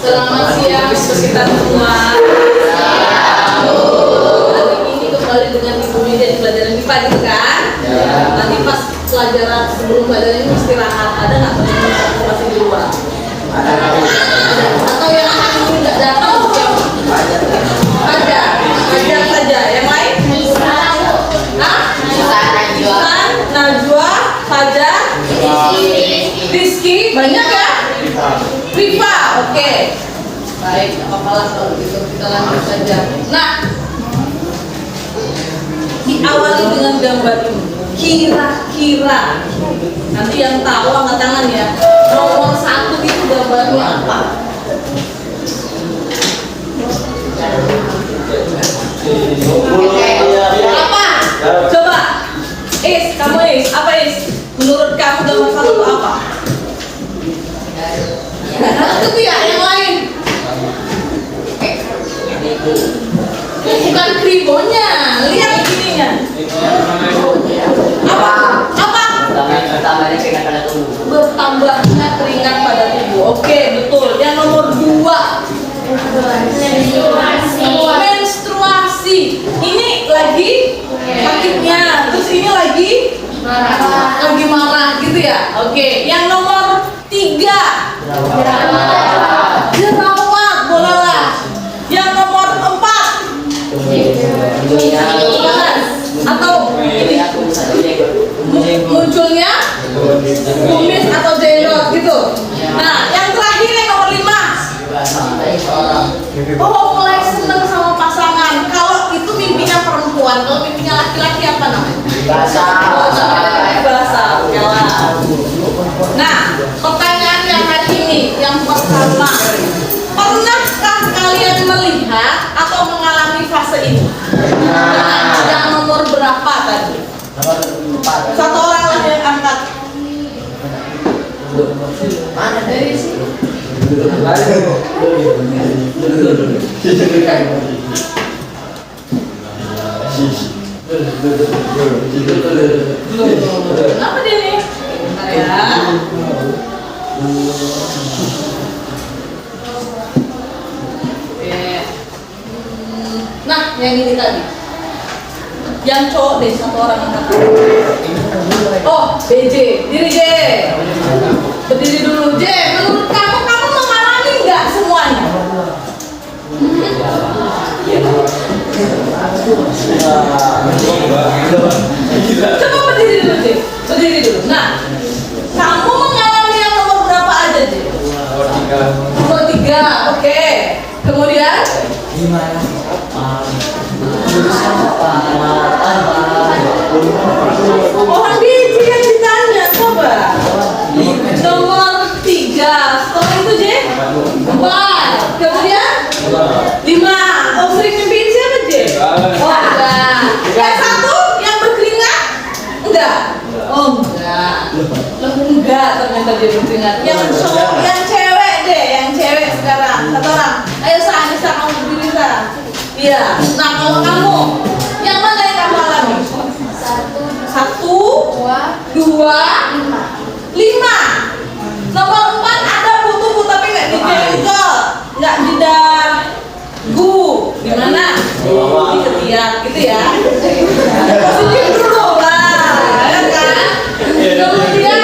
Selamat siang untuk kita semua. Hari ini kembali dengan Ibu Media di pelajaran IPA gitu kan? Nanti pas pelajaran sebelum pelajaran ini istirahat. Ada nggak teman-teman yang masih di luar? Ada. Atau yang hari ini nggak datang? Ada saja. Yang lain? Najwa, Fajar, Rizky, banyak ya? Rifa, oke. Baik, nggak apa-apa lah kalau gitu, kita lanjut saja. Nah, diawali dengan gambar ini. Kira-kira, nanti yang tahu angkat tangan ya. Nomor 1 itu gambarnya apa? Apa? Coba. Kamu apa menurut kamu gambar 1 itu apa? Itu ya, yang lain. Bukan kribonya, lihat ininya. Apa? Bertambahnya keringat pada tubuh. Oke, betul. Yang nomor 2. Menstruasi. Ini lagi sakitnya, terus ini lagi marah gitu ya. Oke, yang nomor 3. Jerawat, boleh lah. Yang nomor 4. Atau ini munculnya kumis atau jenggot gitu. Nah, yang terakhir yang nomor 5. Oh, mulai seneng sama pasangan. Kalau itu mimpinya perempuan, kalau mimpinya laki-laki apa namanya? Basah. Nah, pertanyaan yang hari ini yang pertama, pernahkah kalian melihat atau mengalami fase ini? Yang nomor berapa tadi? Satu orang lah yang angkat. Mana dari sini? Kenapa dia nih? Bentar ya. Nah, yang ini tadi. Yang cowok deh, satu orang angkat. Oh, BJ, diri J. Berdiri dulu J. Menurut kamu mengalami nggak semuanya? Coba berdiri dulu J. Berdiri dulu. Nah, kamu mengalami yang nomor berapa aja J? Nomor 3. Oke. Kemudian? Orang BJ yang ditanya, coba. Nomor 3. Setelah itu J? 4. Kemudian? 5. Oh, sering mimpiin siapa J? Oh, enggak. Yang 1 yang berkeringat? Enggak. Oh, enggak. Enggak, ternyata dia berkeringat. Yang cowok, yang cewek deh, yang cewek sekarang. Satu orang. Ayo Anissa, kamu berdiri Sa. Iya. Nah, kalau kamu, yang mana yang kamu alami? 1, 2, 5. Nomor 4 ada butuh tapi nggak di jenggot, nggak di dagu. Di mana? Di ketiak, gitu ya. Positif dulu lah, ya kan? Kemudian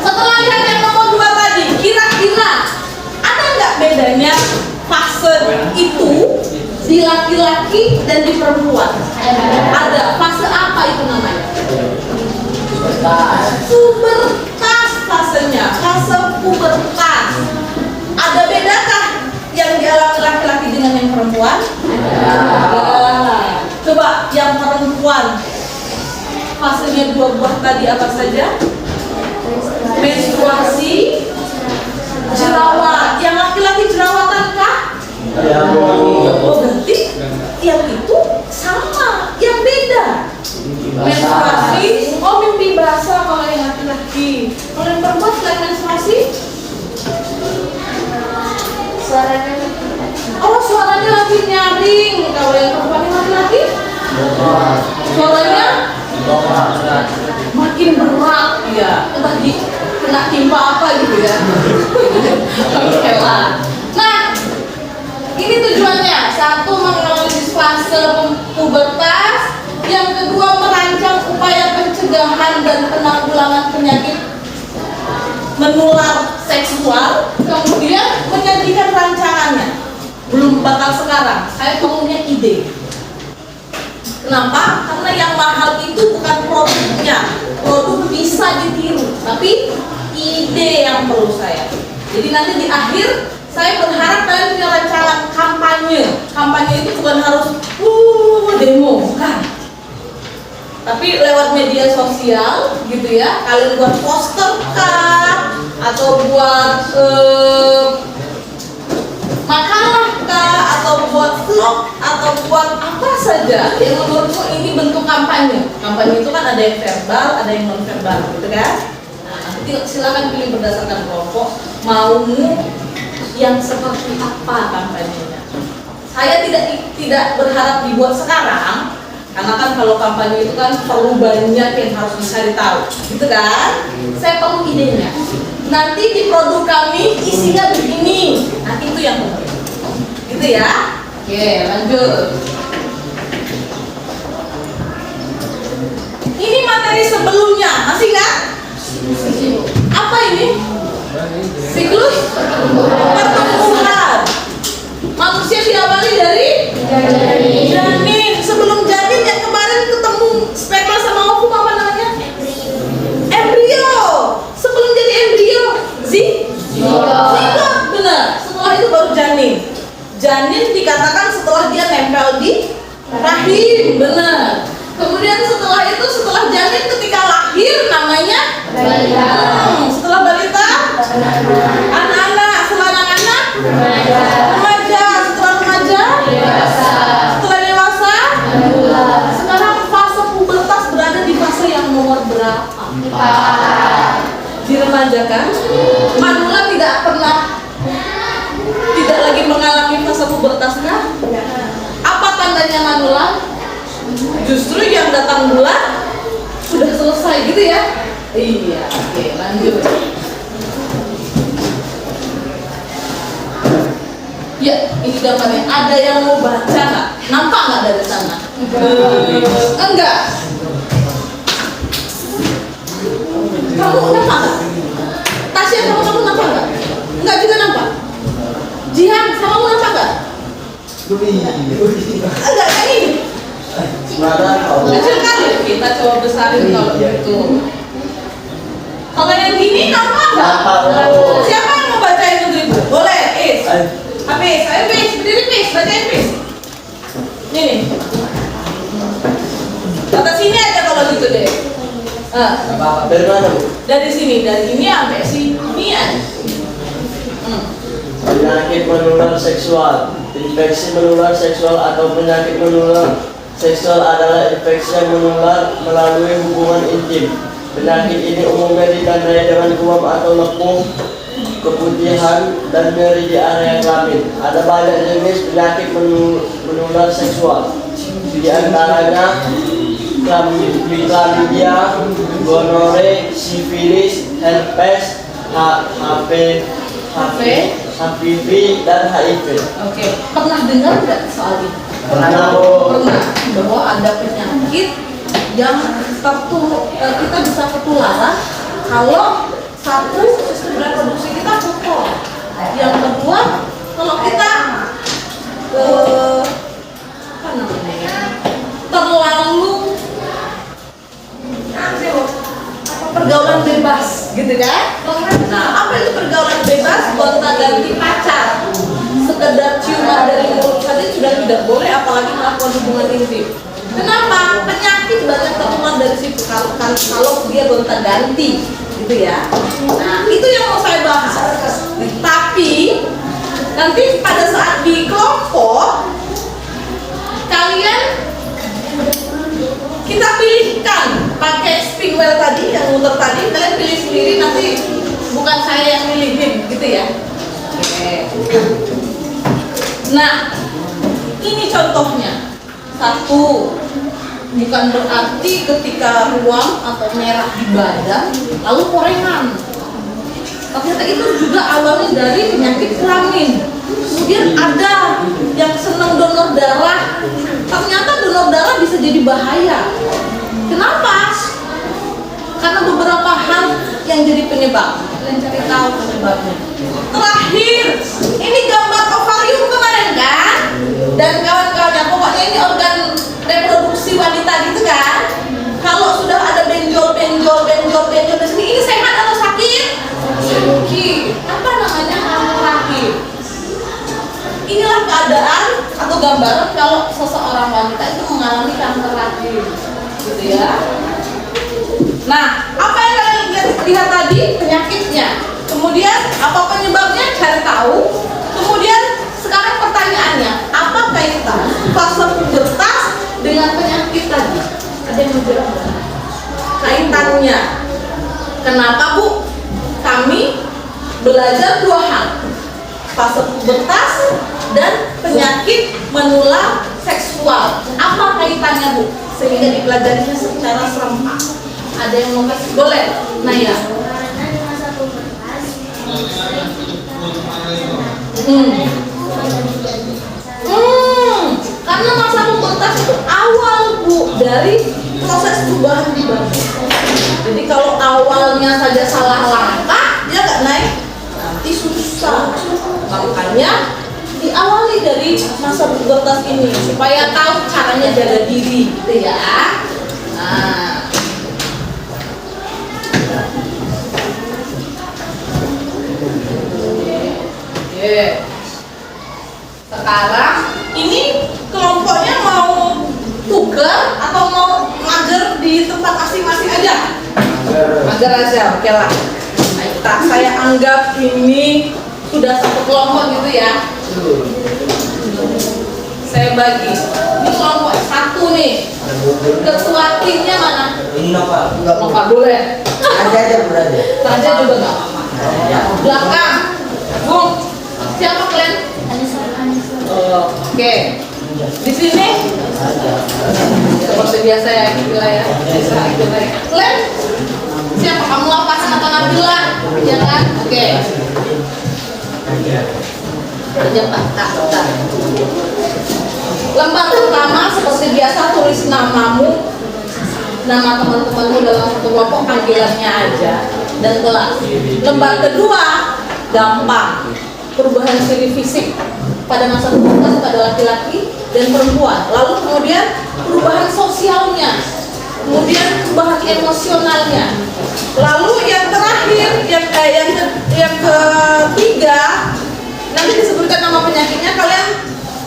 setelah lihat yang nomor 2 tadi, kira-kira ada nggak bedanya fase itu di laki-laki dan di perempuan? Ada. Fase apa itu namanya? Pubertas fasenya, fase pubertas. Ada bedakah yang dialami laki-laki dengan yang perempuan? Ada. Coba yang perempuan, fasenya 2 buah tadi apa saja? Menstruasi, jerawat. Yang laki-laki jerawatan kah? Oh, berarti yang itu sama, yang beda. Menstruasi, oh mimpi basah kalau yang laki-laki. Kalau yang perempuan selain menstruasi, suaranya lagi nyaring. Kalau yang perempuan yang laki-laki, suaranya makin berat ya. Tadi kena timpa apa gitu ya. Oke lah. Nah, ini tujuannya. Satu, menganalisis fase pubertas. Yang kedua, merancang upaya pencegahan dan penanggulangan penyakit menular seksual. Kemudian menyajikan rancangannya. Belum bakal sekarang. Saya punya ide. Kenapa? Karena yang mahal itu bukan produknya. Produk bisa ditiru, tapi ide yang perlu saya. Jadi nanti di akhir saya berharap kalian punya rancangan kampanye. Kampanye itu bukan harus demo, bukan. Tapi lewat media sosial gitu ya. Kalian buat poster kah, atau buat makalah kah, atau buat vlog, atau buat apa saja yang menurutmu ini bentuk kampanye. Kampanye itu kan ada yang verbal, ada yang non verbal, gitu kan? Nah, nanti silakan pilih berdasarkan kelompok. Maumu yang seperti apa kampanyenya? Saya tidak berharap dibuat sekarang, karena kan kalau kampanye itu kan perlu banyak yang harus dicari tahu, gitu kan? Saya perlu idenya. Nanti di produk kami isinya begini. Nah, itu yang penting. Gitu ya. Oke, lanjut. Ini materi sebelumnya, masih nggak? Apa ini? Siklus pertumbuhan. Manusia diawali dari janin. Sebelum janin yang kemarin ketemu sperma sama ovum apa namanya? Embrio. Sebelum jadi embrio, zigot. Benar. Setelah itu baru janin. Janin dikatakan setelah dia nempel di rahim, benar. Kemudian setelah itu, setelah janin ketika lahir namanya balita. Setelah balita, anak-anak. Setelah anak-anak, remaja. Setelah remaja, dewasa. Setelah dewasa, sekarang fase pubertas berada di fase yang nomor berapa? 4. Di remaja kan? Manula tidak lagi mengalami fase pubertas kan? Apa tandanya manula? Justru yang datang bulan sudah selesai gitu ya? Iya, oke, lanjut. Ya, ini gambarnya. Ada yang mau baca nggak? Nampak nggak dari sana? Enggak. Kamu nampak nggak? Tasya, kamu nampak nggak? Enggak juga nampak. Jihan, kamu nampak nggak? Enggak, kayak ini. Kecil kali. Kita coba besarin kalau gitu. Kalau yang gini nampak nggak? Siapa yang mau bacain untuk ibu? Boleh, Habis, ayo berdiri bacain Nih. Kata sini aja kalau gitu deh. Dari mana, Bu? Dari sini, dari ini sampai sini aja. Penyakit menular seksual. Infeksi menular seksual atau penyakit menular seksual adalah infeksi yang menular melalui hubungan intim. Penyakit ini umumnya ditandai dengan ruam atau lekuk, keputihan, dan nyeri di area kelamin. Ada banyak jenis penyakit menular seksual. Di antaranya chlamydia, gonore, sifilis, herpes, HPV, dan HIV. Oke. Pernah dengar nggak soal ini? Pernah. Bahwa ada penyakit yang kita bisa ketularan kalau satu, sistem reproduksi kita kotor. Yang kedua, kalau kita terlalu pergaulan bebas, gitu kan? Nah, apa itu pergaulan bebas? Gonta-ganti pacar, sekedar ciuman dari mulut saja sudah tidak boleh, apalagi melakukan hubungan intim. Kenapa? Penyakit banyak tertular dari situ kalau dia gonta-ganti, gitu ya. Nah, itu yang mau saya bahas. Tapi nanti pada saat di kelompok kalian kita pilihkan pakai spin wheel tadi yang muter tadi, kalian pilih sendiri, nanti bukan saya yang milihin, gitu ya. Oke. Nah, ini contohnya. Satu, bukan berarti ketika ruam atau merah di badan lalu korengan. Ternyata itu juga awalnya dari penyakit kelamin. Kemudian ada yang senang donor darah. Ternyata donor darah bisa jadi bahaya. Kenapa? Karena beberapa hal yang jadi penyebab. Kalian cari tahu penyebabnya. Terakhir, ini gambar ovarium kemarin kan? Dan kawan-kawannya, pokoknya ini organ reproduksi wanita gitu kan? Kalau sudah ada benjol di sini, ini sehat atau sakit? Sakit. Apa namanya kanker rahim? Inilah keadaan atau gambaran kalau seseorang wanita itu mengalami kanker rahim, gitu ya. Nah, apa yang kalian lihat tadi? Penyakitnya. Kemudian apa penyebabnya? Cari tahu. Kemudian sekarang pertanyaannya, apa kaitan fase pubertas dengan penyakit tadi? Ada yang menjawab? Kaitannya. Kenapa, Bu? Kami belajar dua hal. Fase pubertas dan penyakit menular seksual. Apa kaitannya, Bu? Sehingga dipelajarinya secara serempak. Ada yang mau kasih? Boleh? Nah ya. Karena masa pubertas itu awal, Bu, dari proses perubahan di badan. Jadi kalau awalnya saja salah langkah, dia nggak naik, nanti susah. Makanya diawali dari masa pubertas ini supaya tahu caranya jaga diri, gitu ya. Nah. Sekarang ini kelompoknya mau tuker atau mau mager di tempat masing-masing aja? Mager aja, oke lah. Nah, saya anggap ini sudah satu kelompok gitu ya. Saya bagi. Ini kelompok satu nih. Ketua timnya mana? Ini Nova. Nova boleh. Aja berada. Saja juga nggak apa-apa. Belakang, Bung. Siapa kalian? Oke. Di sini seperti biasa ya, Nabila ya. Kalian siapa? Kamu Lapasan atau Nabila? Ya kan? Oke. Kerja tak. Lembar pertama seperti biasa tulis namamu, nama teman-temanmu dalam satu kelompok, panggilannya aja dan kelas. Lembar kedua gampang. Perubahan ciri fisik pada masa pubertas pada laki-laki dan perempuan. Lalu kemudian perubahan sosialnya, kemudian perubahan emosionalnya. Lalu yang terakhir, yang ketiga, nanti disebutkan nama penyakitnya. Kalian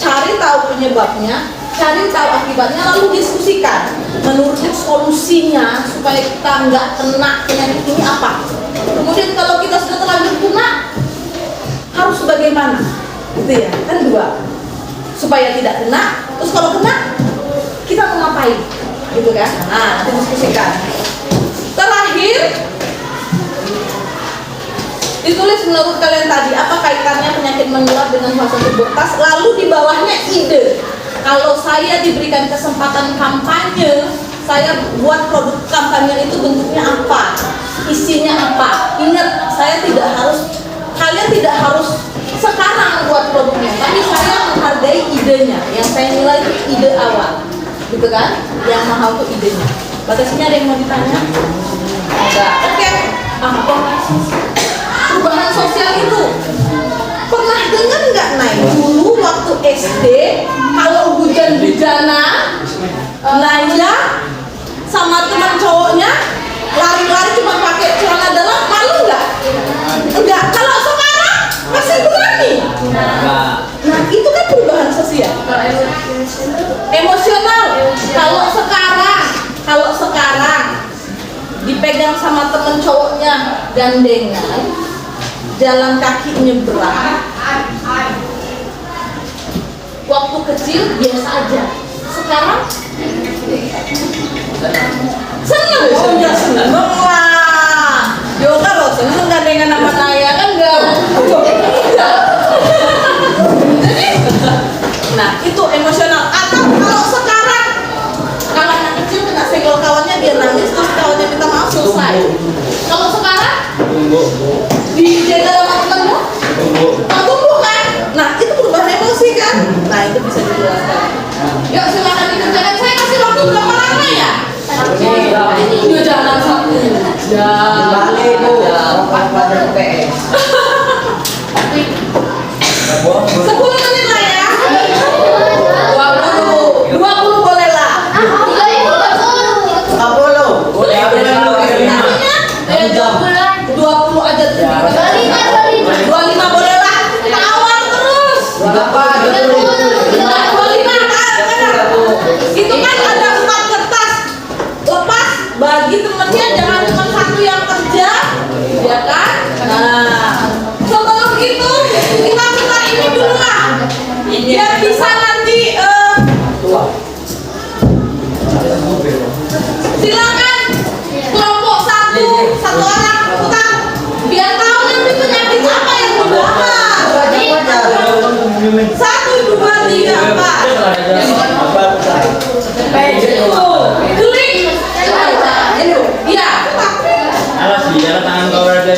cari tahu penyebabnya, cari tahu akibatnya, lalu diskusikan menurut solusinya supaya kita nggak kena penyakit ini apa. Kemudian kalau kita sudah terlanjur kena, harus bagaimana, gitu ya, kan dua, supaya tidak kena. Terus kalau kena, kita mau ngapain, gitu kan? Nah, nanti diskusikan. Terakhir, ditulis menurut kalian tadi apa kaitannya penyakit menular dengan fase pubertas. Lalu di bawahnya ide. Kalau saya diberikan kesempatan kampanye, saya buat produk kampanye itu bentuknya apa, isinya apa. Ingat, kalian tidak harus sekarang buat produknya, tapi saya menghargai idenya. Yang saya nilai itu ide awal, gitu kan? Yang mahal itu idenya. Batasnya ada yang mau ditanya? Enggak. Oke. Perubahan sosial itu pernah dengar nggak, naik dulu waktu SD kalau hujan-hujana, Naya sama teman cowoknya lari-lari cuma pakai celana dalam, malu nggak? Enggak. Kalau sekarang masih berani. Nah, itu kan perubahan sosial. Emosional. Kalau sekarang dipegang sama temen cowoknya gandengan, jalan kaki nyebrang, waktu kecil biasa aja. Sekarang seneng, oh ya seneng lah. Yoga loh seneng gandengan sama Naya kan enggak. Jadi, nah itu emosional. Atau kalau sekarang, kalau anak kecil kena senggol kawannya dia nangis terus kawannya minta maaf, selesai. Kalau sekarang Dijaga sama temanmu? Tunggu kan? Nah itu perubahan emosi kan? Nah itu bisa dijelaskan. Yuk silakan dikerjakan. Saya kasih waktu berapa lama ya? Ya jangan 1 jam. Balik bu. Pada PS. 10 menit lah ya. 20 boleh lah. 40. Boleh. Artinya 20 aja. 25 boleh lah. Tawar terus. Berapa? 25 kan? Itu kan ada 4 kertas. Lepas bagi temennya, jangan cuma 1 yang kerja, ya kan? Nah, setelah begitu kita putar ini dulu lah, biar bisa nanti. Silakan kelompok satu orang putar, biar tahu nanti penyakit apa yang dibahas. 1, 2, 3, 4. Klik. Iya. Alas biar tangan kau ada di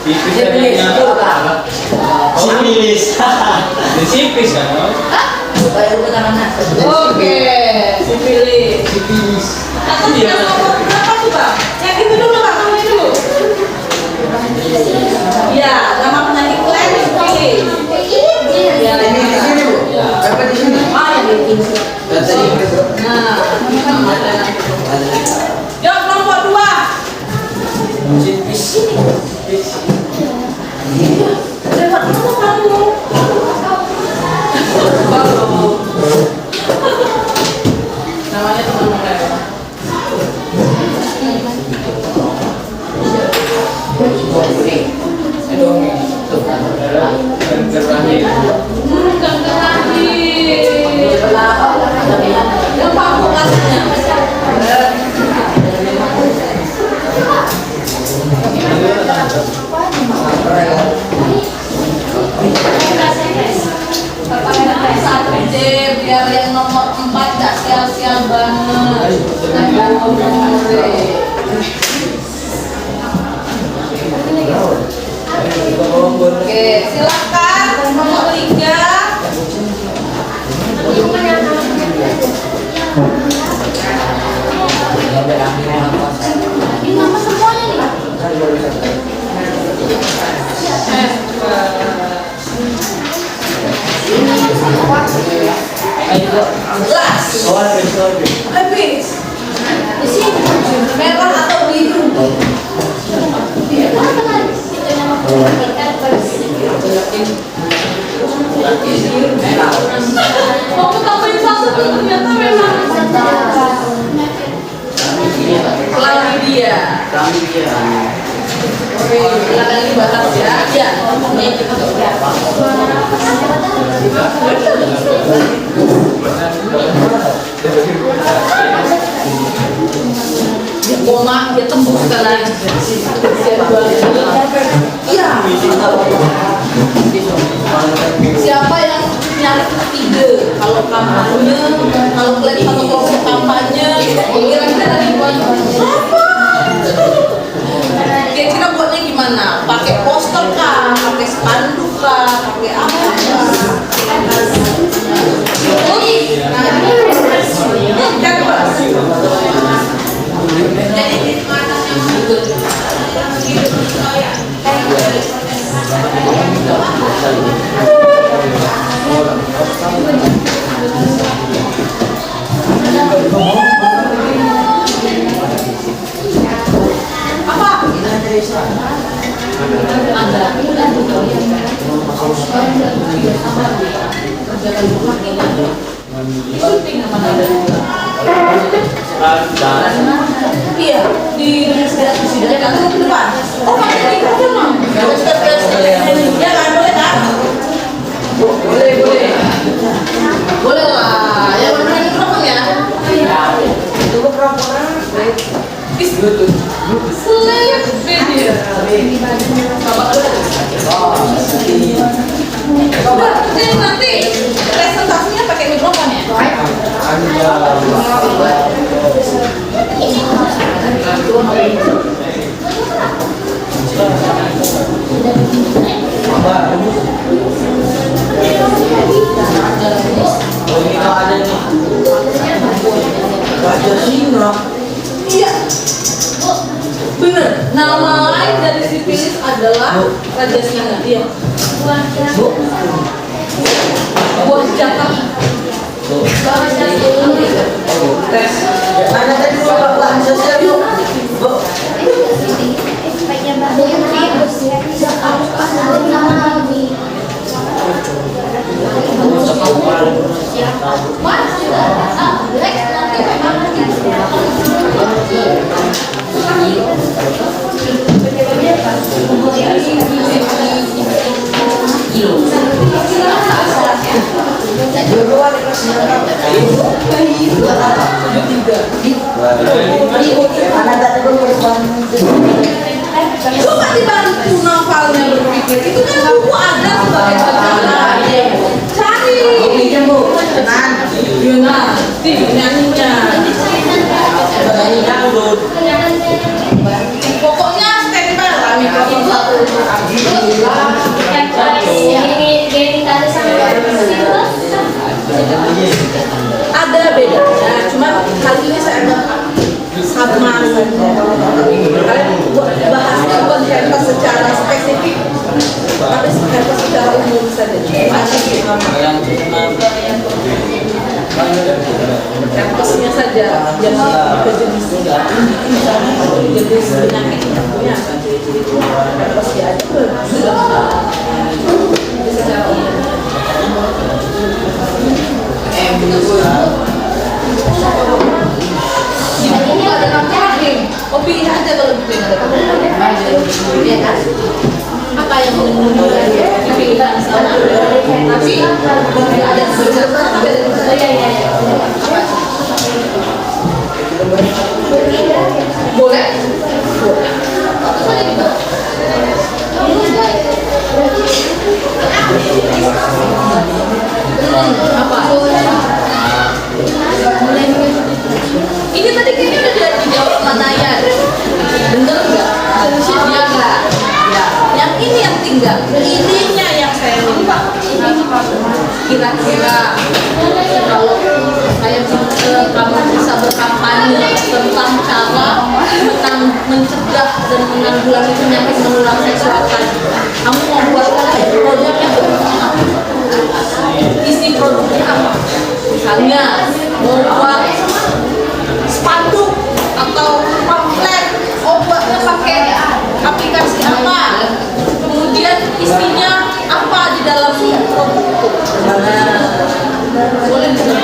tipis kan Sipilis. tipis kan Oke, sipilis. Atau yang nomor berapa tuh bang? Yang itu dulu bang, kamu ini dulu. Ya, nama penyakit lain sipilis. Ya, Ini di sini bu. Apa di sini? Ah, yang di sini. Dan tadi itu. Nah, yuk kelompok 2. Lewat mana kamu? Baru. Namanya teman mereka. Bukan terakhir. Yang paku katanya. Biar yang nomor 4 gak sial-sial banget. Oke, silakan nomor 3. Ini nama semuanya nih. Las. Habis. Di sini. Merah atau biru? Mana kan? Itu nama Mau tambahin 1 ternyata memang Chlamydia. Oke, silakan dibahas ya. Ya, Goma, dia tembus kan lagi. Iya. Siapa yang nyari ketiga? Kalau kampanye, kalau kalian satu kelompok kampanye, kira-kira tadi buat apa? Kira-kira buatnya gimana? Pakai poster kah? Pakai spanduk kah? Pakai apa? Iya, di sini kan ke depan. Oh, pakai mikrofon mah. Ya kan, boleh kan? Boleh. Boleh lah. Ya pakai mikrofon ya. Itu mikrofonnya. Seleb video. Udah, jadi nanti presentasinya pakai mikrofon ya. Anda. Oh, ini kalau ada nih. Baca singa. Iya. Bener. Nama lain dari sifilis adalah raja singa. Iya. Buah jatah. Tes. Mana tadi bahan sosial yuk. Bu. Coba dibantu novelnya berpikir. Itu kan buku ada sebagai sejarah. Cari. Yuna, nyanyinya. Pokoknya stempel lah mikrofon satu. Ada bedanya, cuma kali ini saya anggap sama saja. Kalian bahasnya bukan canvas secara spesifik, tapi canvas secara umum saja. Canvasnya saja yang ke jenis penyakit yang punya canvasnya aja sudah secara umum. Ini ada kampanye. Oh pilih aja kalau gitu yang ada kampanye. Apa yang mau dipilih sama? Tapi ada beberapa boleh. Apa? Ini tadi kayaknya udah dijawab sama Naya. Bener nggak? Dia nggak. Ya. Yang ini yang tinggal. Idenya yang saya lupa. Kira-kira kalau saya kamu bisa berkampanye tentang cara mencegah dan menanggulangi penyakit menular seksual tadi, kamu mau buat produknya apa? Isi produknya apa? Misalnya mau buat spanduk atau pamflet, buatnya pakai aplikasi apa, kemudian isinya apa di dalam produk itu. Boleh iya.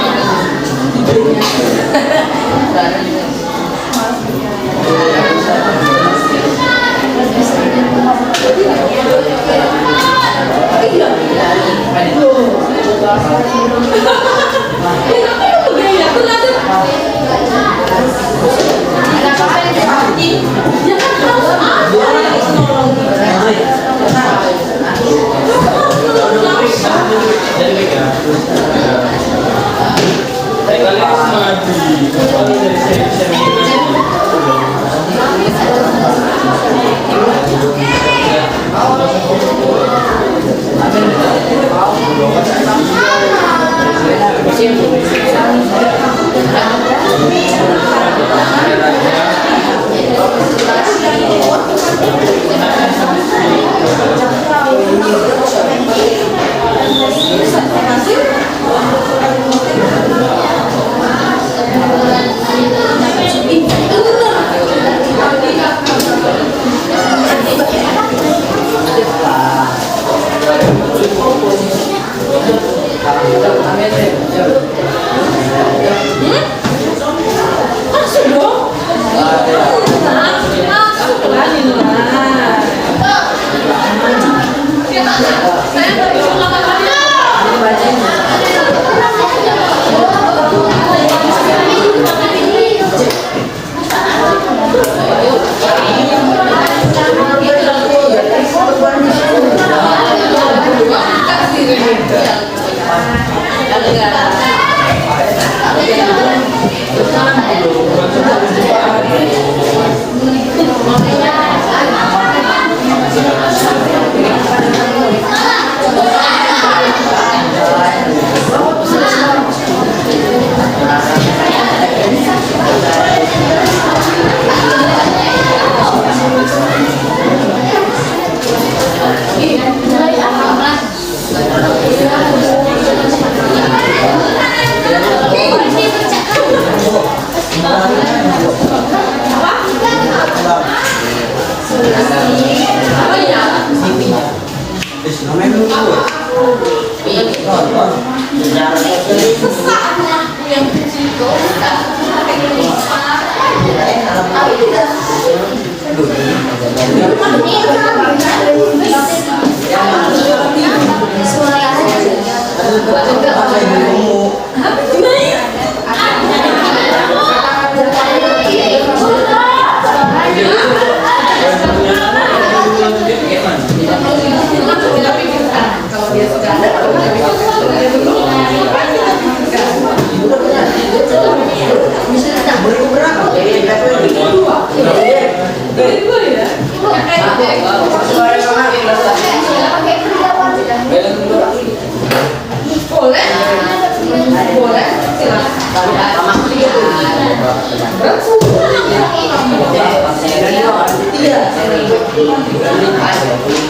Iya.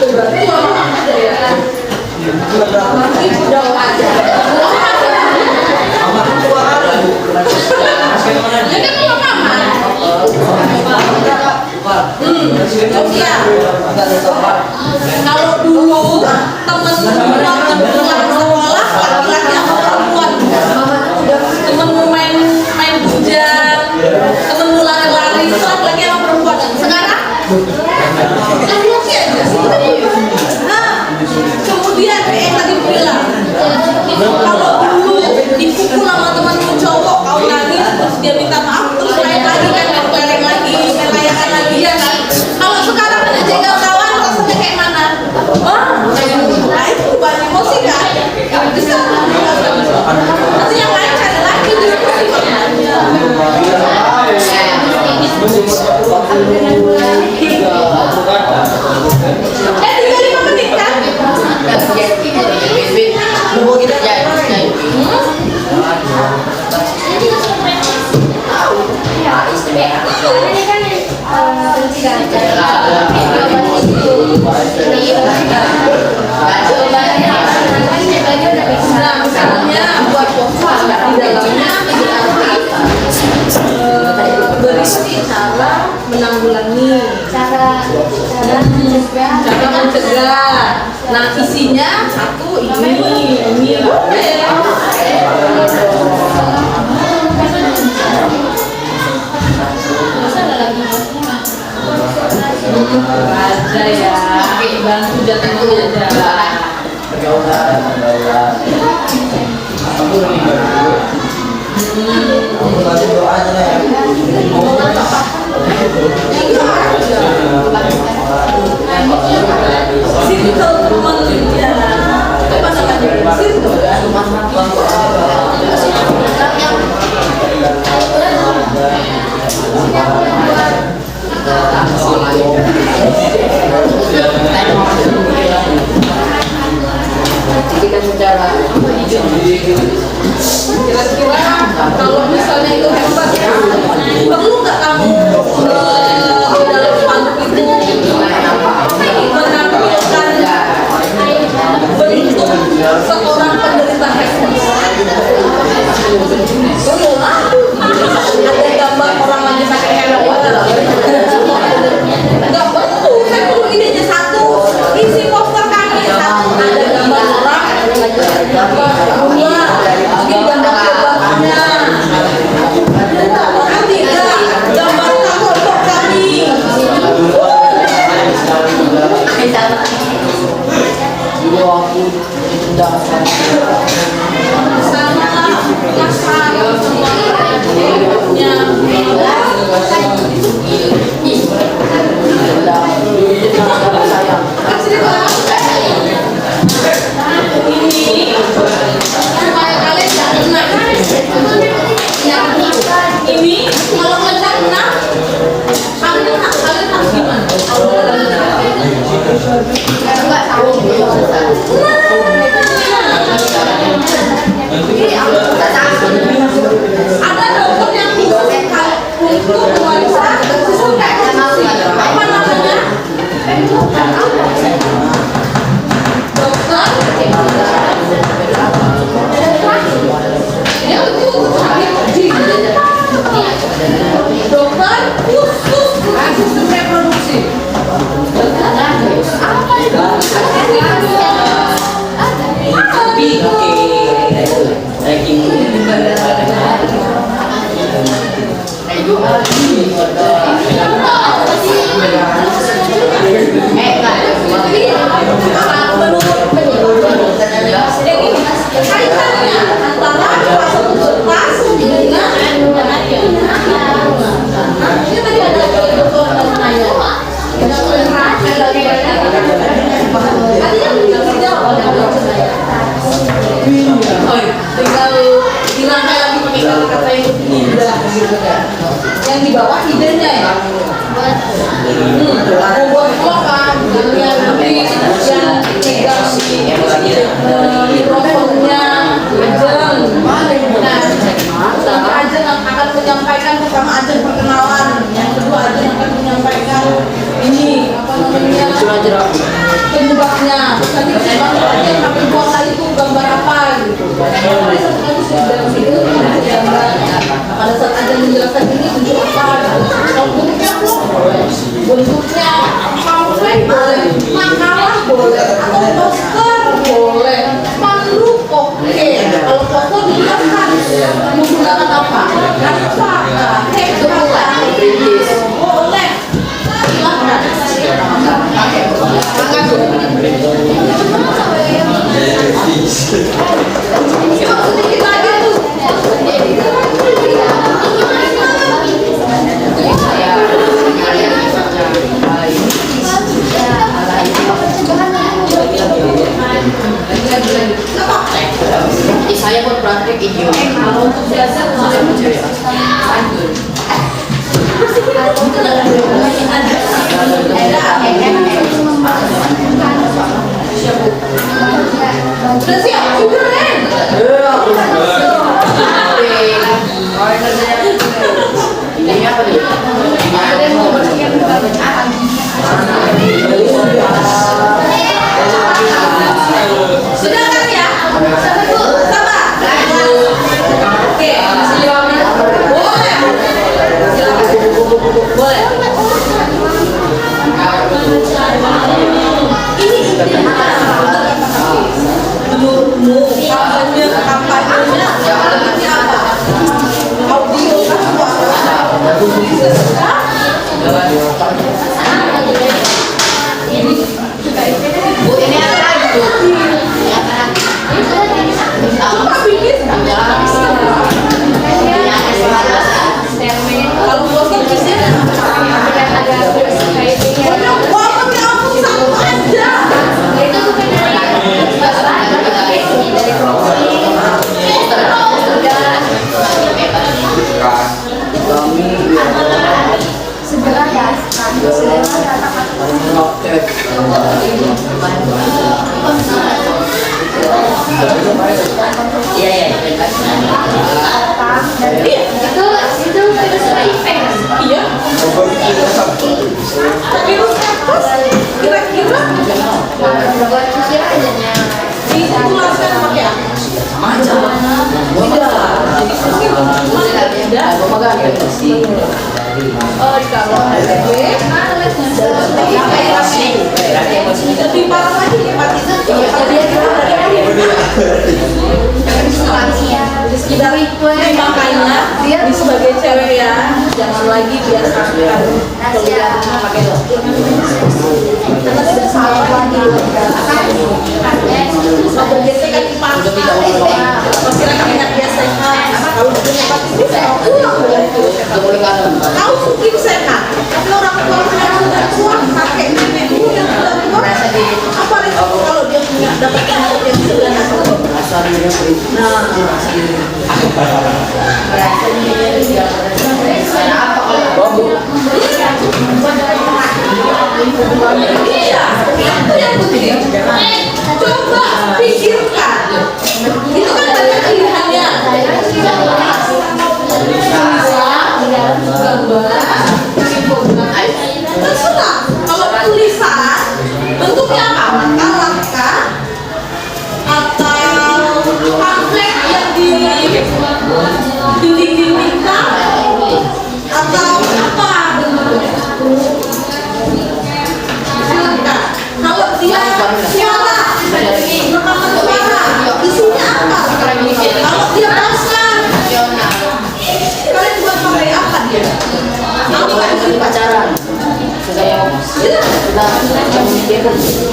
Berarti mama ada ya. Masih udah aja. Jadi kalau mama. Kalau dulu teman-teman sekolah laki-laki atau perempuan, temen main bujang, temen lari-lari itu laki-laki atau perempuan. Sekarang laki-laki aja. Nah, kemudian yang tadi bilang, kalau dulu dipukul sama temanmu cowok, kau nangis terus dia minta maaf terus main lagi kan, main kelereng lagi, main layangan lagi ya kan. Kalau sekarang ada jegal kawan rasanya kayak mana? Wah, itu bukan emosi kan? Bisa. Nanti yang lain cari lagi diskusi. Tinggal 5 menit kan? Nah, misalnya buat puasa di dalamnya berisi cara menanggulangi, cara mencegah. Nah, isinya satu ini ada ya, bantu jatuhnya aja. Circle teman ya, apa namanya? Circle. Kira-kira kalau misalnya itu hebat ya, perlu nggak kamu dalam spanduk itu menampilkan bentuk seorang penderita hebat? Perlu lah. Ada gambar orang lagi sakit hebat. Nggak perlu. Saya perlu idenya satu. Isi poster kami satu. Ada gambar orang, gambar dua, mungkin gambar hebatnya. Orang tiga, gambar kelompok kami. Sama masalah semua hidupnya. Ini supaya kalian gak kena. Ini kalau kalian kena, kalian harus gimana? Ada dokter yang khusus untuk memeriksa sistem reproduksi. Apa namanya? Dokter khusus sistem reproduksi. Apa itu? Menurut penyebab kaitannya antara fase pubertas dengan ini tadi ada dokter dan nanya tinggal dirangkai lagi pakai kata-kata yang mudah gitu kan. Yang di bawah idenya ya. Aku buat kan yang nanti yang pegang mikrofonnya Ajeng. Nah, Ajeng akan menyampaikan kepada bentuknya pamflet boleh, makalah boleh, atau poster boleh, spanduk oke. Kalau poster digunakan menggunakan apa? Kanva, boleh. Silahkan. Coba sedikit lagi tuh. Saya pun praktek idiom. Kalau untuk belajar udah siap, udah Ren. Ini apa nih? Sudah kan ya? Sama. Oke, masih 5 menit. Boleh. Silakan. Boleh. Menurutmu kampanyenya lebihnya apa? Audio kan suara. Bu, ini apa lagi, Bu? Coba bikin. Kalau poster bisa. Banyak banget ya ampun, satu aja. Segera ya. Iya, iya. Itu sudah efek. Iya. Virus apa? Kira-kira Buat kusir aja nya. ditularkan pakai apa? Aja. Oh, kalau lebih parah lagi hepatitis. Makanya dia sebagai cewek ya, jangan lagi biasakan kuliah pakai dokter. Karena sudah salah lagi. Kalau biasa kan dipaksa. Masyarakat ingat biasa kalau punya hepatitis pulang tahu mungkin sehat, tapi orang tua yang sudah tua, kakek nenekmu yang sudah tua, apa resiko kalau dia punya dapat penyakit yang sedang? Nah, iya, itu yang penting. Coba pikirkan, itu kan banyak pilihannya. Terserah. Kalau tulisan bentuknya apa? Makalah kah? Atau pamflet yang di dinding-dinding kah? Atau apa bentuknya? Silakan. Kalau dia suara, rekaman suara, isinya apa? Kalau dia poster, kalian buat pakai apa dia? Apa itu? Pacaran.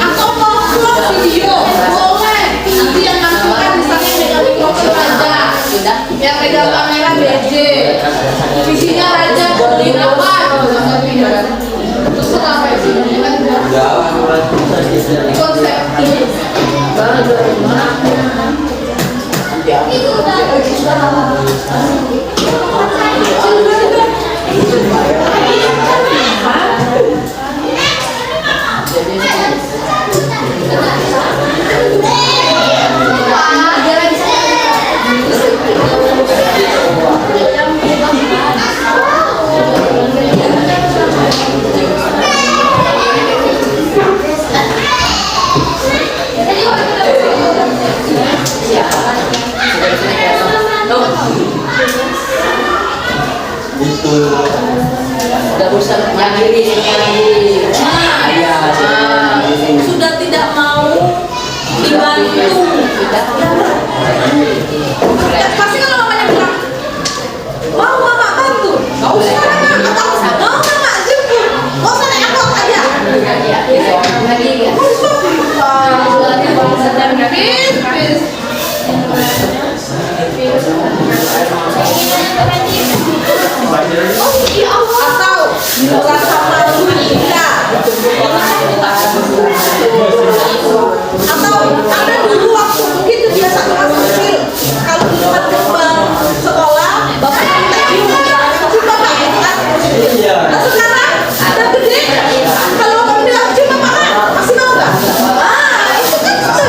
Atau mau vlog video boleh. Nanti yang nantikan misalnya megang mikrofon Raja, yang megang kamera BJ, visinya Raja beliin apa? Terus apa sih? Konsep ini. Sudah tidak mau dibantu. Pasti kalau mamanya bilang, mau mama bantu, nggak usah mama, atau mau mama jemput, nggak usah naik angkot aja. Atau merasa malu tidak. Atau ada dulu waktu mungkin kebiasaan kelas kecil, kalau di depan gerbang sekolah bapak minta cium bapak gitu kan. Nah sekarang udah gede, kalau bapak bilang cium bapak masih mau nggak? Itu kan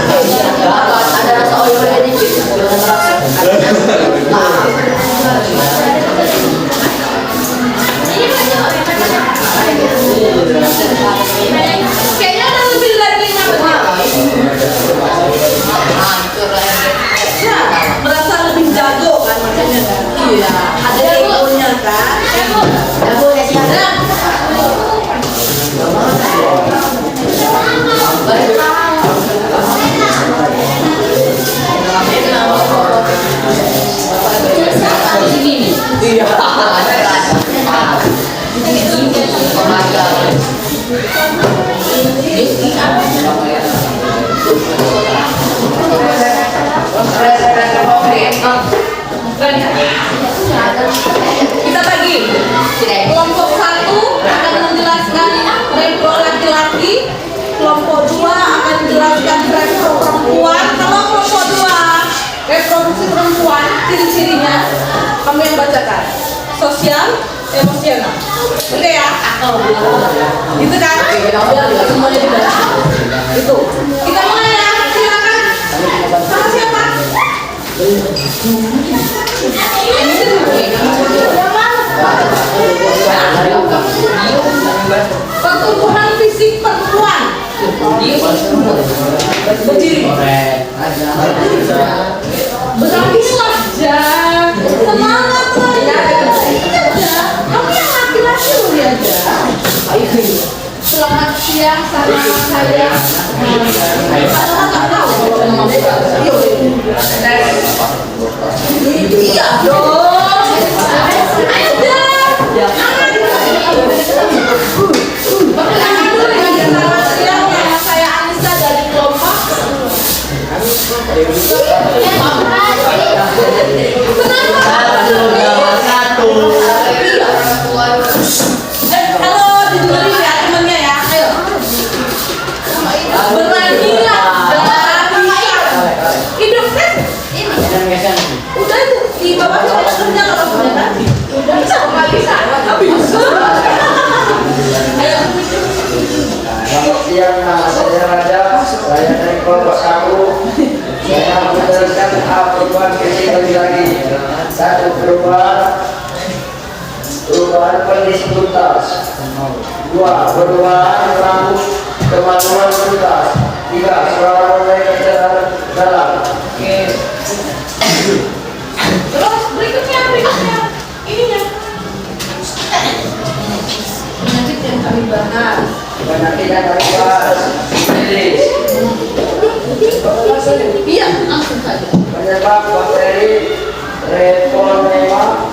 Ada rasa oyolnya dikit. kayaknya ada lebih lagi ya, merasa lebih jago kan makanya kan. Iya, ada egonya kan. Kita bagi. Kelompok 1 akan menjelaskan repro laki-laki, kelompok 2 akan menjelaskan repro perempuan. Kalau kelompok 2 reproduksi perempuan, ciri-cirinya kamu yang bacakan. Sosial, emosional. Oke ya? Gitu kan? Semuanya dibaca. Itu. Kita mulai ya. Silakan. Sama siapa? Pertumbuhan fisik perempuan. Berdiri. Beralihlah, Jan. Semangat lagi. Kamu yang laki-laki lu ya, Jan. Selamat siang sama saya. Iya dong. Ayo Jan. Perkenalkan dulu ya, selamat siang. Nama saya Anissa dari kelompok. Halo, didengerin ya temennya ya. Ayo. Beranilah. Hidup kan? Udah itu di bawah kerja kalau sudah kan? Udah bisa nggak bisa? Bisa. Ayo. Selamat siang, nama saya Raja. Saya dari kelompok 1. Saya menjelaskan perubahan fisik lagi. 1. Perubahan pendiskutas. 2. Perubahan rambut kemaluan tuntas. 3. Suara mulai kecerahan dalam. Terus berikutnya. Ininya. Penyakit yang kami bahas. Penyakit yang kami bahas. Iya, langsung saja. Penyebab bakteri Treponema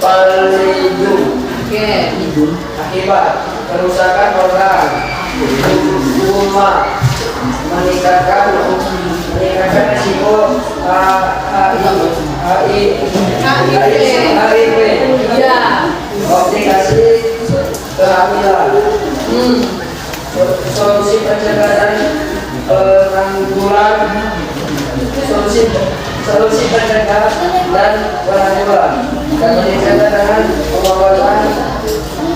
pallidum. Akibat kerusakan organ rumah meningkatkan risiko HIV, Iya. komplikasi kehamilan. Solusi pencegahan penanggulan, solusi pencegahan dan penanggulan dapat dicatat dengan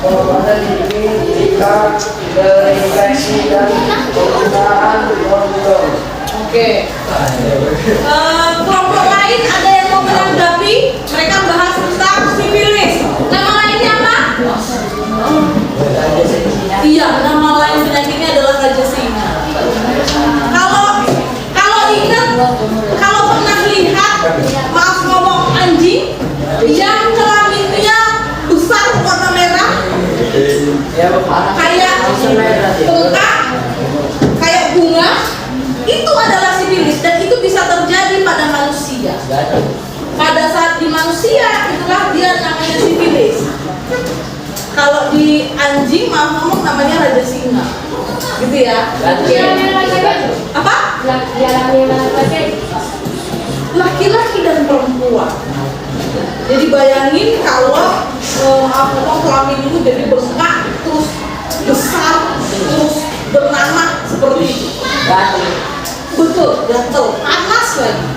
pengobatan dini jika terinfeksi dan penggunaan kondom. Oke. Kelompok lain ada yang mau menanggapi? Mereka bahas tentang sifilis. Nama lainnya apa? Iya, nama lain penyakitnya adalah raja singa. Kalau ingat, kalau pernah lihat, maaf ngomong anjing yang kelaminnya besar warna merah, Ya, Bapak. kayak bengkak, kayak bunga, itu adalah sifilis dan itu bisa terjadi pada manusia. Pada saat di manusia itulah dia namanya sifilis. Kalau di anjing maaf ngomong namanya raja singa, gitu ya. Apa? Laki-laki dan perempuan. Jadi bayangin kalau kelamin itu jadi bengkak, terus besar, terus bernanah seperti itu. Betul, gatel, panas lagi.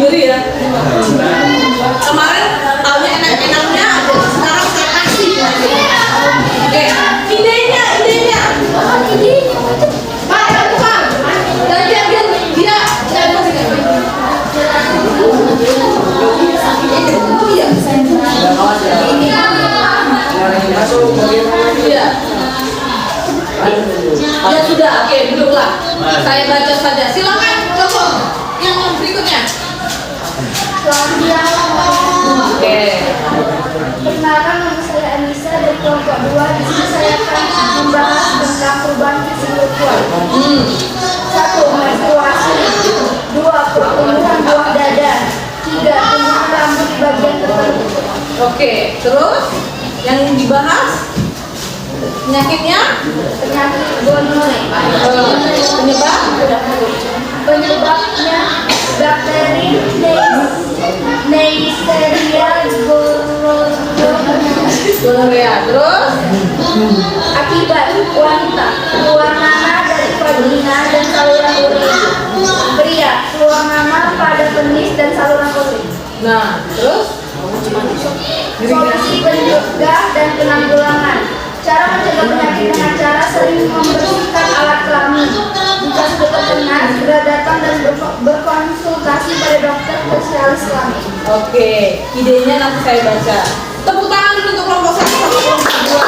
Ngeri ya. Kemarin tahunya enak-enaknya aja, sekarang saya kasih. Oke, idenya. Pak, bukan. Dan dia Iya. Ya sudah, oke, duduklah. Saya baca saja. Silakan, telepon yang berikutnya. Oke. Perkenalkan, nama saya Anissa dari kelompok 2. Di sini saya akan membahas tentang perubahan fisik perempuan. 1. Menstruasi. 2. Pertumbuhan buah dada. 3. Tumbuhan rambut di bagian tertentu. Oke, terus yang dibahas penyakitnya? Penyakit gonorrea. Penyebabnya bakteri Neisseria Gonorrea. Terus akibat wanita keluar nanah dari vagina dan saluran urin. Pria keluar nanah pada penis dan saluran urin. nah, terus Solusi pencegah dan penanggulangan. Cara mencegah penyakit dengan cara sering membersihkan alat kelamin. Jika sudah terkena, segera datang dan berkonsultasi pada dokter spesialis kelamin. oke, idenya nanti saya baca. Tepuk tangan dulu untuk kelompok 1 sama kelompok 2.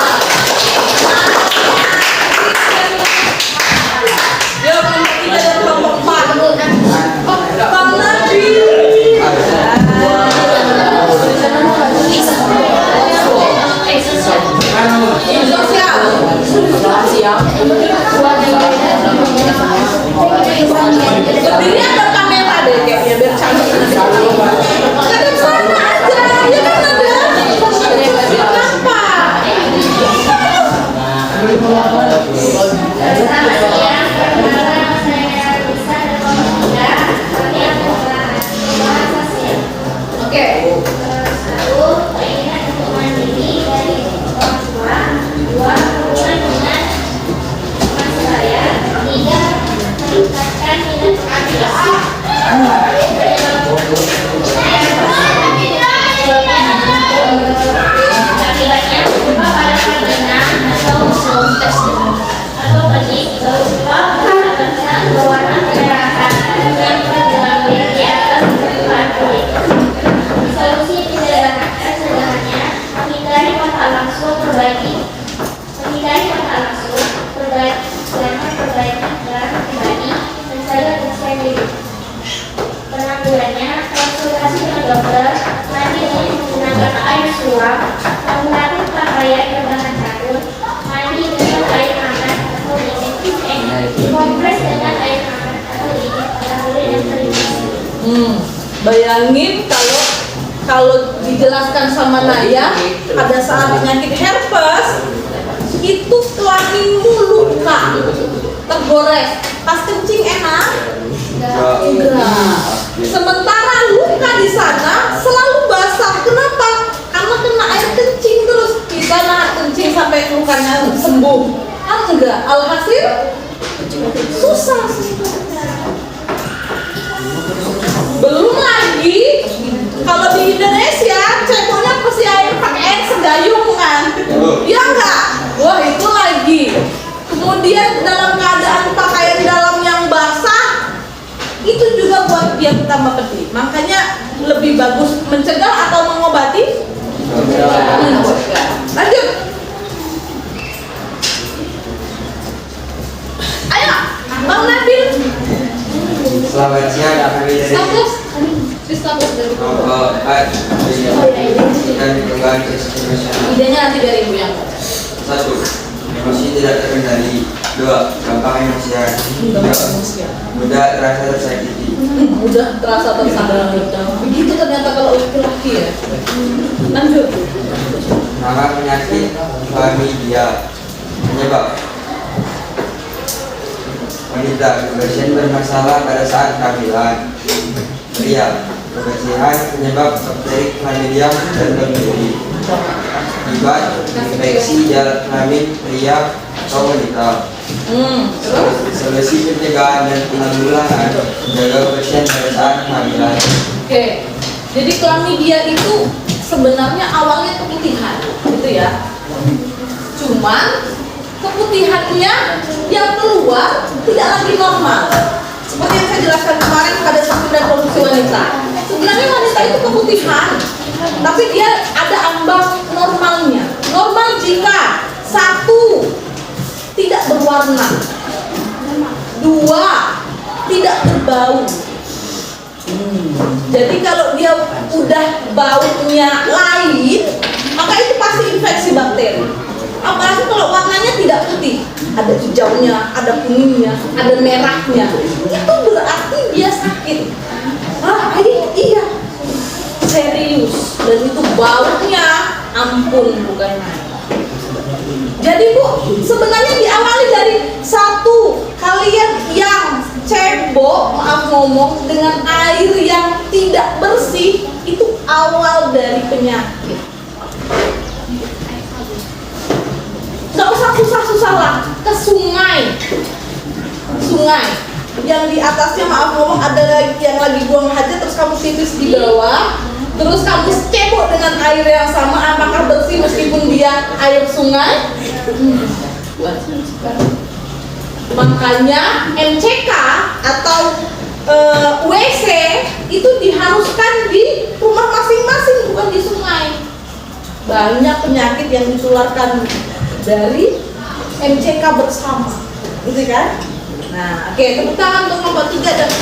Yuk, kelompok 3 dan kelompok 4. Bang Nabil. Sosial. Berdiri ada kamera deh kayaknya biar cantik. Kadang sana aja, ya kan ada. Kenapa? Oke. Penanggulannya konsultasi dengan dokter, mandi dengan menggunakan air suam, menggunakan pakaian berbahan sabun, mandi dengan air hangat atau dingin, kompres dengan air hangat atau dingin pada kulit dan selimut. Bayangin kalau dijelaskan sama Naya pada saat penyakit herpes itu kelaminmu luka, tergores, pas kencing enak? Enggak. Sementara luka di sana selalu basah. Kenapa? Karena kena air kencing terus. Kita nahan kencing sampai lukanya sembuh. Kan enggak? Alhasil susah. Belum lagi kalau di Indonesia ceboknya pasti air pakai air segayung kan? Ya enggak? Wah itu lagi. Kemudian dalam keadaan pakaian dalam yang basah itu juga buat dia tambah pedih. Makanya lebih bagus mencegah atau mengobati? Mencegah. Lanjut. Ayo, Bang Nabil. Selamat siang, kami dari Status. Status dari kelompok 4 dan kembali ke Indonesia. idenya nanti biar ibu yang baca. 1. Emosi tidak terkendali. 2. Gampang emosian. 3. Mudah terasa tersakiti. Udah terasa tersakiti. Begitu ternyata kalau laki-laki ya. Lanjut. Nama penyakit chlamydia. Penyebab wanita, kebersihan bermasalah pada saat kehamilan. Pria, kebersihan penyebab bakteri chlamydia dan bakteri. Akibat infeksi jalan kelamin pria atau wanita. Terus? Solusi pencegahan dan penanggulangan menjaga kebersihan pada saat kehamilan. Oke. Jadi chlamydia itu sebenarnya awalnya keputihan, gitu ya. Cuman keputihannya yang keluar tidak lagi normal. Seperti yang saya jelaskan kemarin pada saat reproduksi wanita. Sebenarnya wanita itu keputihan, tapi dia ada ambang normalnya. Normal jika 1. Tidak berwarna, 2. Tidak berbau. Jadi kalau dia udah baunya lain, maka itu pasti infeksi bakteri. Apalagi kalau warnanya tidak putih, ada hijaunya, ada kuningnya, ada merahnya, itu berarti dia sakit. Iya, serius. Dan itu baunya, ampun, bukan main. Jadi Bu, sebenarnya diawali dari 1, kalian yang cebok, maaf ngomong, dengan air yang tidak bersih, itu awal dari penyakit. Gak usah susah-susah lah, ke sungai yang di atasnya, maaf ngomong, ada yang lagi buang hajat, terus kamu pipis di bawah, terus kamu cebok dengan air yang sama, apakah bersih meskipun dia air sungai? Makanya MCK atau WC itu diharuskan di rumah masing-masing, bukan di sungai. Banyak penyakit yang ditularkan dari MCK bersama, gitu kan? Nah, oke, tepuk tangan untuk nomor 3 dan 4.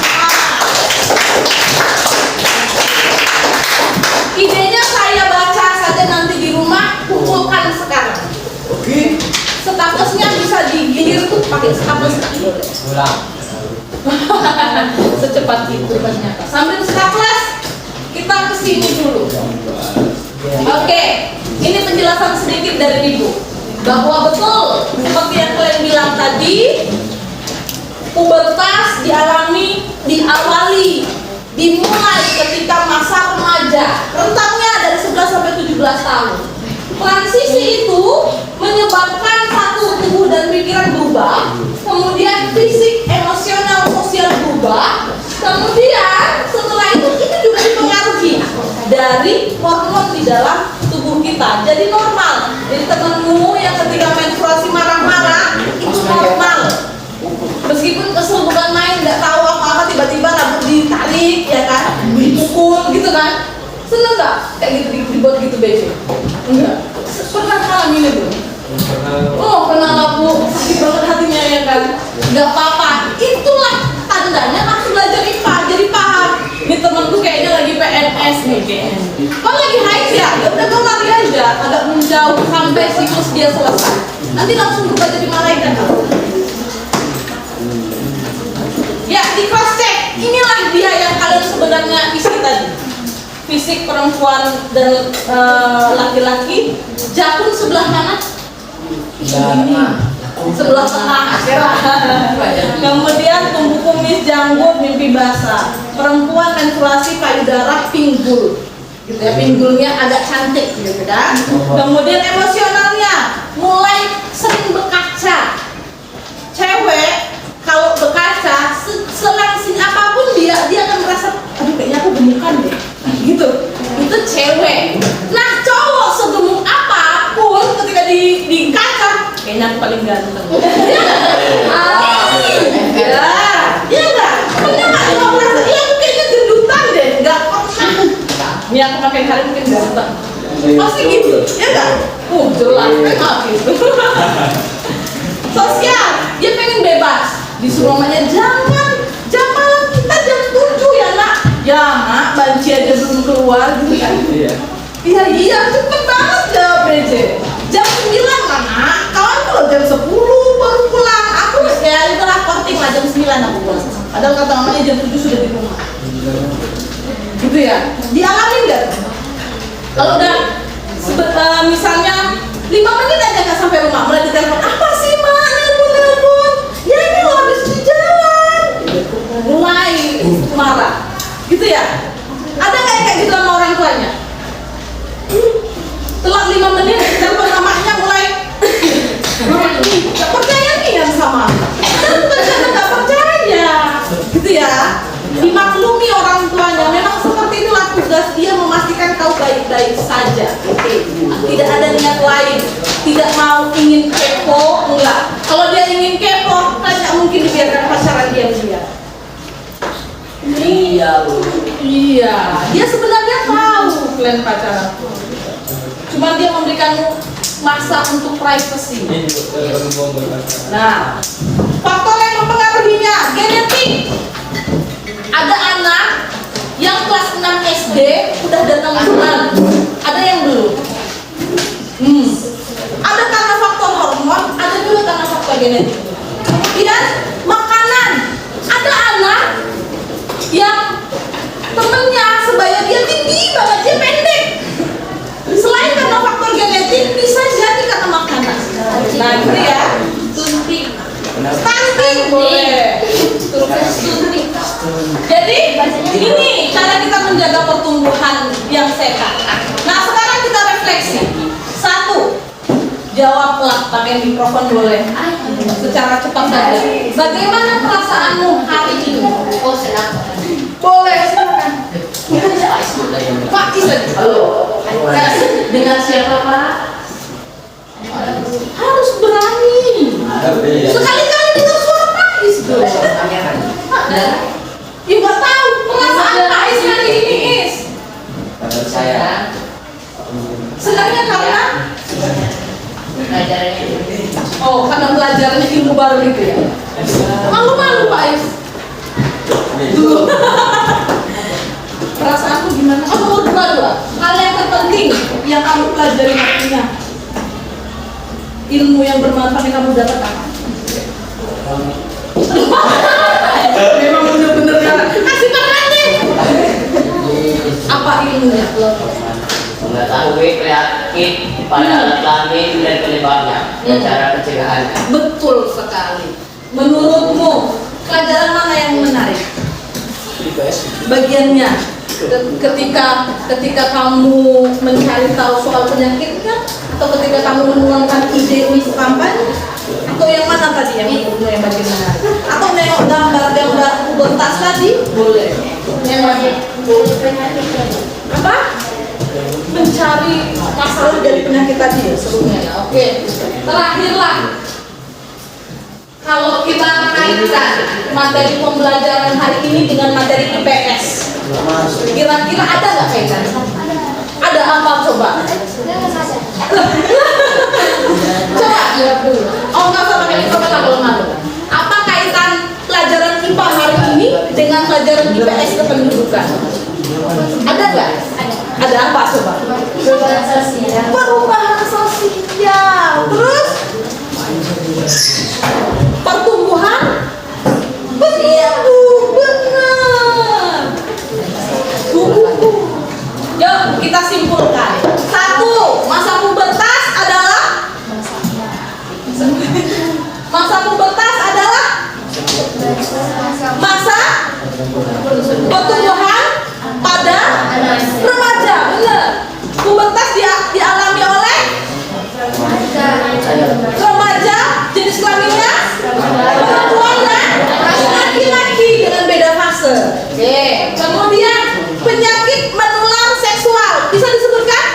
Idenya saya baca saja nanti di rumah, kumpulkan sekarang. Oke. Statusnya bisa digilir tuh pakai status boleh. Ulang. Secepat itu ternyata. Sambil staples, kita kesini dulu. Oke, ini penjelasan sedikit dari Ibu bahwa betul seperti yang kalian bilang tadi, pubertas diawali, dimulai ketika masa remaja, rentangnya dari 11 sampai 17 tahun. Transisi itu menyebabkan 1, tubuh dan pikiran berubah, kemudian fisik, emosional, sosial berubah, kemudian setelah itu juga dipengaruhi dari hormon di dalam tubuh kita. Jadi normal. Jadi temenmu yang ketika menstruasi marah-marah itu normal. Meskipun kesel bukan main, nggak tahu apa-apa, tiba-tiba rambut ditarik, ya kan, dipukul gitu kan. Seneng nggak kayak gitu dibuat gitu BC? Enggak. Pernah ngalamin itu? Oh, pernah lah Bu, sakit banget hatinya ya kan. Nggak apa-apa. Itulah tandanya langsung belajar IPA, jadi paham. Ini temanku kayaknya lagi PNS nih kayaknya. Kau lagi haid ya? Ya udah kau lari aja, agak menjauh sampai siklus dia selesai. Nanti langsung berubah jadi malaikat. Ya, di cross check. Inilah dia yang kalian sebenarnya isi tadi. Fisik perempuan dan laki-laki. Jakun sebelah mana? Sebelah tengah. Kemudian tumbuh kumis, janggut, mimpi basah. Perempuan menstruasi, payudara, pinggul. Gitu ya, pinggulnya agak cantik gitu kan. Kemudian emosionalnya mulai sering berkaca. Cewek kalau berkaca, selangsing apapun dia akan merasa, aduh kayaknya aku gemukan deh, gitu. Itu cewek. Nah cowok segemuk apapun ketika di kaca, kayaknya aku paling ganteng. Iya nggak? Pernah nggak cuma merasa, iya aku kayaknya gendutan deh, nggak pernah. Ini aku makin hari mungkin ganteng. Pasti gitu, ya nggak? Jelas kan gitu. Sosial, dia pengen bebas. Disuruh mamanya, jangan jam malam kita jam 7 ya nak. Ya mak, banci aja belum keluar gitu kan. Iya cepet banget jawab BJ. jam 7 sudah di rumah. Gitu ya, dialami nggak? Kalau udah misalnya 5 menit aja nggak sampai rumah, mulai ditelepon, apa sih mak, nelpon, ya ini lo habis di jalan, mulai marah, gitu ya. Ada nggak kayak gitu sama orang tuanya? Telat 5 menit, telepon mamanya mulai, nggak percaya nih yang sama, dan bukan karena nggak percaya, gitu ya. Dimaklumi orang tuanya, memang seperti itulah tugas dia, memastikan kau baik-baik saja. Tidak ada niat lain, tidak mau ingin kepo, enggak. Kalau dia ingin kepo, tidak mungkin dibiarkan pacaran diam-diam. Iya, Bu. Iya, dia sebenarnya tahu kalian pacaran. Cuma dia memberikanmu masa untuk privacy. Nah, faktor yang mempengaruhinya genetik. Ada anak yang kelas 6 SD udah datang bulan, ada yang belum. Ada karena faktor hormon, ada juga karena faktor genetik. Kemudian makanan, ada anak yang temennya sebaya dia tinggi banget, dia pendek. Selain karena faktor genetik, bisa jadi karena makanan. Nah gitu ya. Stunting boleh. Stunting. Jadi ini cara kita menjaga pertumbuhan yang sehat. Nah sekarang kita refleksi. 1, jawablah pakai mikrofon boleh. Secara cepat saja. Bagaimana perasaanmu hari ini? Oh senang. Boleh silakan. Pak Isan. Halo. Dengan siapa, Pak? Harus berani. Sekali-kali kita suara Pak Is. Ya nggak tahu perasaan Pak Is hari ini Is. Menurut saya Sebenarnya karena Pelajarannya. oh karena belajarnya ilmu baru gitu ya. Malu-malu Pak Is. Perasaanku gimana? Oh nomor 2, hal yang terpenting yang kamu pelajari artinya. Ilmu yang bermanfaat yang kamu dapat apa? Memang bener-bener kasih perhatian. Apa ilmunya? mengetahui penyakit pada alat kelamin dan penyebabnya dan cara pencegahannya. Betul sekali. Menurutmu pelajaran mana yang menarik? Bagiannya ketika kamu mencari tahu soal penyakitnya, atau ketika kamu menuangkan ide untuk kampanye, atau yang mana tadi yang menurutmu yang bagian menarik? Atau nengok gambar-gambar pubertas tadi? Boleh. Yang mana? Apa? Mencari masalah dari penyakit tadi ya sebelumnya ya. Oke. Terakhirlah, kalau kita kaitkan materi pembelajaran hari ini dengan materi IPS, kira-kira ada nggak kaitan? Ada apa coba? Coba lihat dulu. Oh nggak usah pakai mikrofon kalau malu. Apa kaitan pelajaran IPA hari ini dengan pelajaran IPS kependudukan? Ada nggak? Ada apa coba? Perubahan sosial. Perubahan sosial. Terus pertumbuhan bertumbuh, benar. Yuk kita simpulkan. 1, masa pubertas adalah masa masa pertumbuhan pada remaja, benar. Pubertas dialami oleh remaja, jenis kelaminnya perempuan dan laki-laki dengan beda fase. Oke. Kemudian penyakit menular seksual bisa disebutkan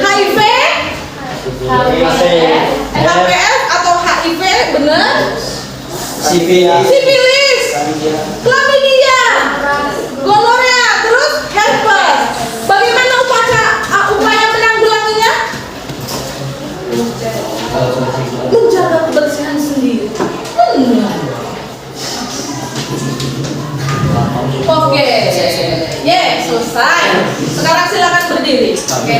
HIV, HPV atau HIV, benar? Sifilis, chlamydia, gonorea, terus herpes. Bagaimana upaya menanggulanginya? Menjaga kebersihan sendiri. Oke, selesai. Sekarang silakan berdiri. Oke.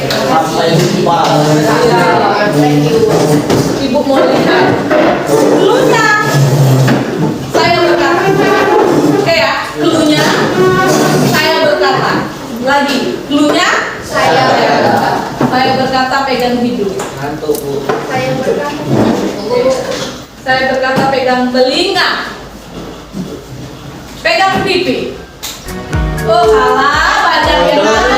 Ibu mau lihat. Sebelumnya saya berkata, oke ya. Saya berkata. Saya berkata pegang telinga. Pegang pipi. Oh kalah, banyak yang